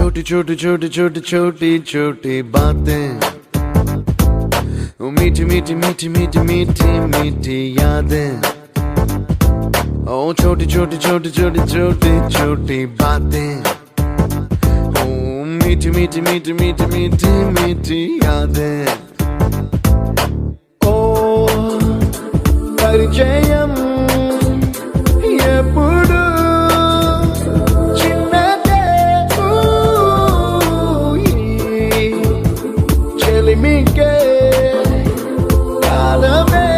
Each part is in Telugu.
छोटी छोटी छोटी छोटी छोटी छोटी बातें, ओ मीठी मीठी मीठी मीठी मीठी मीठी यादें। ओ छोटी छोटी छोटी छोटी छोटी छोटी बातें, ओ मीठी मीठी मीठी मीठी मीठी मीठी यादें। ओ परिचयम ఎప్పుడు చిన్నదే చెలిమికే కాలమే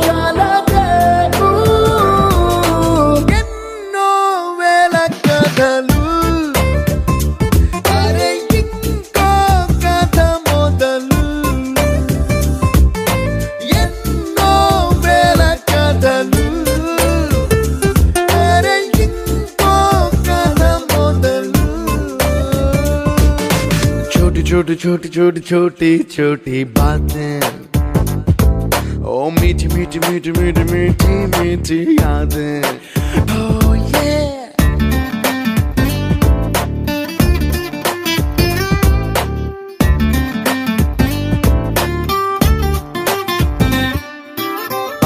చాలదే ఎన్నో వేల కథలు అరే ఇంకో కథ మొదలు ఎన్నో వేల కథలు छोटी छोटी छोटी छोटी छोटी बातें, ओ मीठी मीठी मीठी मीठी मीठी मीठी यादें। Oh yeah।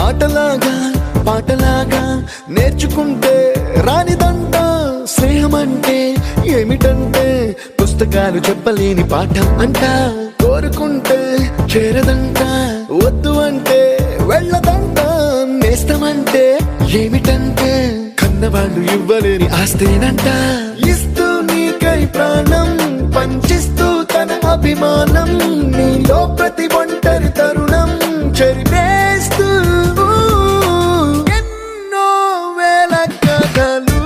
ఆటలాగా పాటలాగా నేర్చుకుంటే రానిదంట స్నేహం అంటే ఏమిటంటే పుస్తకాలు చెప్పలేని పాఠం అంట కోరుకుంటే చేరదంట వద్దు అంటే వెళ్ళదంట నేస్తమంటే ఏమిటంటే కన్నవాళ్ళు ఇవ్వలేని ఆస్తేనంట ఇస్తూ నీకై ప్రాణం పంచిస్తూ తన అభిమానం నీలో ప్రతి ఒంటరి తరుణం చెరిపేస్తూ ఎన్నో వేల కథలు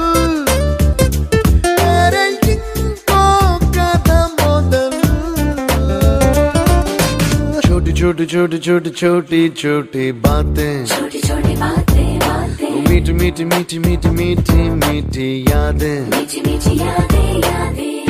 छोटी छोटी छोटी छोटी छोटी बातें, छोटी छोटी बातें बातें, मीठी मीठी मीठी मीठी मीठी मीठी यादें, मीठी मीठी यादें यादें।